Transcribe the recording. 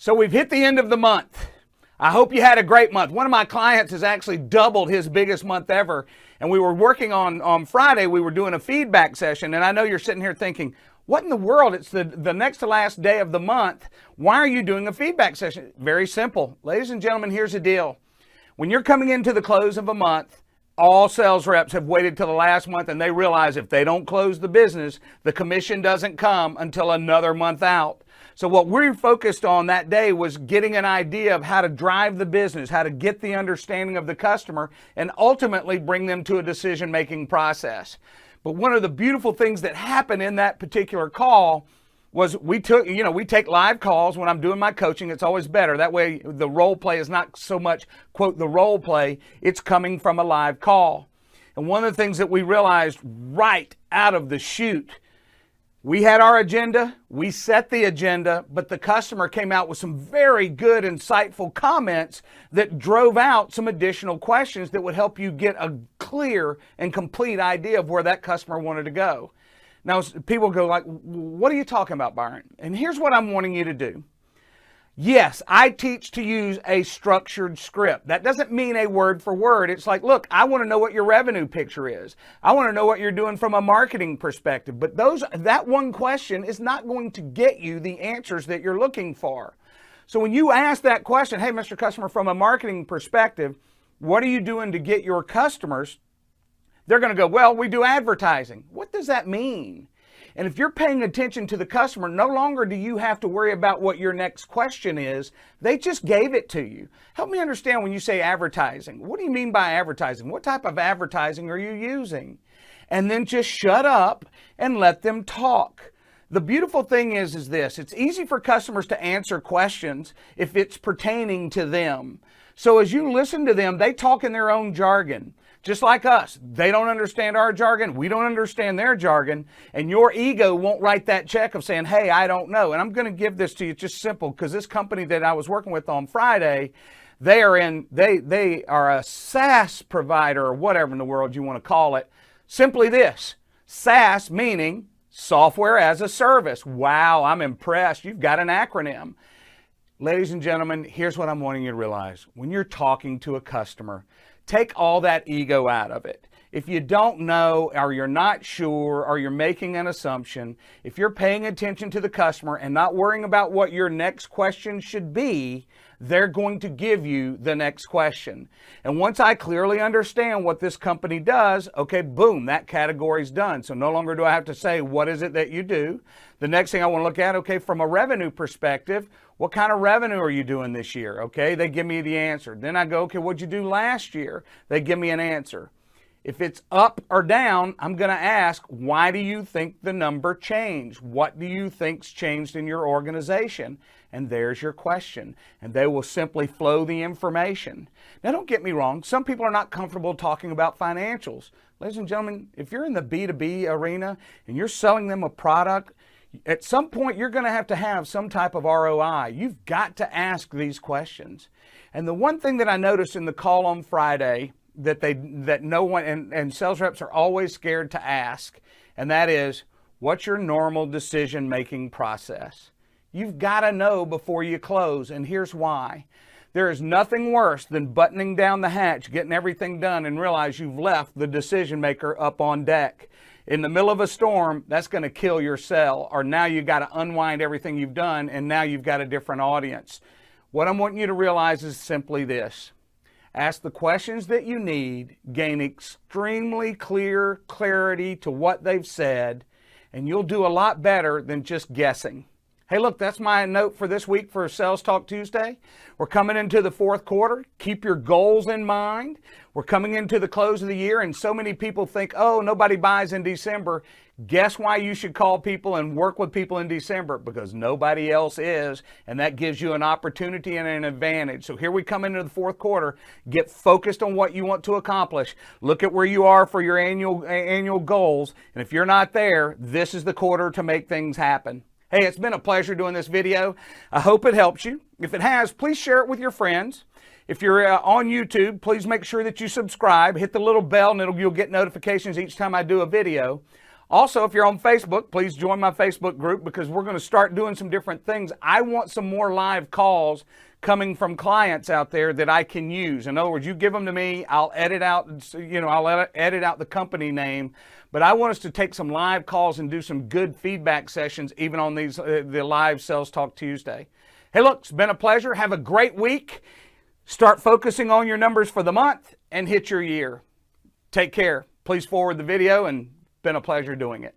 So we've hit the end of the month. I hope you had a great month. One of my clients has actually doubled his biggest month ever. And we were working on Friday, we were doing a feedback session. And I know you're sitting here thinking, what in the world? It's the next to last day of the month. Why are you doing a feedback session? Very simple. Ladies and gentlemen, here's the deal. When you're coming into the close of a month, all sales reps have waited till the last month and they realize if they don't close the business, the commission doesn't come until another month out. So what we focused on that day was getting an idea of how to drive the business, how to get the understanding of the customer, and ultimately bring them to a decision-making process. But one of the beautiful things that happened in that particular call was we take live calls when I'm doing my coaching. It's always better. That way the role play is not so much, quote, the role play. It's coming from a live call. And one of the things that we realized right out of the chute, we had our agenda, we set the agenda, but the customer came out with some very good, insightful comments that drove out some additional questions that would help you get a clear and complete idea of where that customer wanted to go. Now, people go like, what are you talking about, Byron? And here's what I'm wanting you to do. Yes, I teach to use a structured script. That doesn't mean a word for word. It's like, look, I want to know what your revenue picture is. I want to know what you're doing from a marketing perspective. But that one question is not going to get you the answers that you're looking for. So when you ask that question, hey, Mr. Customer, from a marketing perspective, what are you doing to get your customers? They're going to go, well, we do advertising. What does that mean? And if you're paying attention to the customer, no longer do you have to worry about what your next question is. They just gave it to you. Help me understand when you say advertising. What do you mean by advertising? What type of advertising are you using? And then just shut up and let them talk. The beautiful thing is this. It's easy for customers to answer questions if it's pertaining to them. So as you listen to them, they talk in their own jargon. Just like us, they don't understand our jargon, we don't understand their jargon, and your ego won't write that check of saying, hey, I don't know. And I'm going to give this to you just simple, because this company that I was working with on Friday, they are a SaaS provider, or whatever in the world you want to call it. Simply this, SaaS meaning software as a service. Wow, I'm impressed. You've got an acronym. Ladies and gentlemen, here's what I'm wanting you to realize. When you're talking to a customer, take all that ego out of it. If you don't know, or you're not sure, or you're making an assumption, if you're paying attention to the customer and not worrying about what your next question should be, they're going to give you the next question. And once I clearly understand what this company does, okay, boom, that category's done. So no longer do I have to say, what is it that you do? The next thing I want to look at, okay, from a revenue perspective, what kind of revenue are you doing this year? Okay, they give me the answer. Then I go, okay, what'd you do last year? They give me an answer. If it's up or down, I'm going to ask, why do you think the number changed? What do you think's changed in your organization? And there's your question. And they will simply flow the information. Now, don't get me wrong. Some people are not comfortable talking about financials. Ladies and gentlemen, if you're in the B2B arena and you're selling them a product, at some point you're going to have some type of ROI. You've got to ask these questions. And the one thing that I noticed in the call on Friday that no one, and sales reps are always scared to ask, and that is, what's your normal decision-making process? You've got to know before you close, and here's why. There is nothing worse than buttoning down the hatch, getting everything done, and realize you've left the decision maker up on deck. In the middle of a storm, that's going to kill your sale, or now you've got to unwind everything you've done, and now you've got a different audience. What I'm wanting you to realize is simply this. Ask the questions that you need, gain extremely clear clarity to what they've said, and you'll do a lot better than just guessing. Hey, look, that's my note for this week for Sales Talk Tuesday. We're coming into the fourth quarter. Keep your goals in mind. We're coming into the close of the year, and so many people think, oh, nobody buys in December. Guess why you should call people and work with people in December? Because nobody else is, and that gives you an opportunity and an advantage. So here we come into the fourth quarter. Get focused on what you want to accomplish. Look at where you are for your annual goals, and if you're not there, this is the quarter to make things happen. Hey, it's been a pleasure doing this video. I hope it helps you. If it has, please share it with your friends. If you're on YouTube, please make sure that you subscribe. Hit the little bell and you'll get notifications each time I do a video. Also, if you're on Facebook, please join my Facebook group because we're going to start doing some different things. I want some more live calls coming from clients out there that I can use. In other words, you give them to me, I'll edit out, I'll edit out the company name, but I want us to take some live calls and do some good feedback sessions even on these the live Sales Talk Tuesday. Hey, look, it's been a pleasure. Have a great week. Start focusing on your numbers for the month and hit your year. Take care. Please forward the video, and it's been a pleasure doing it.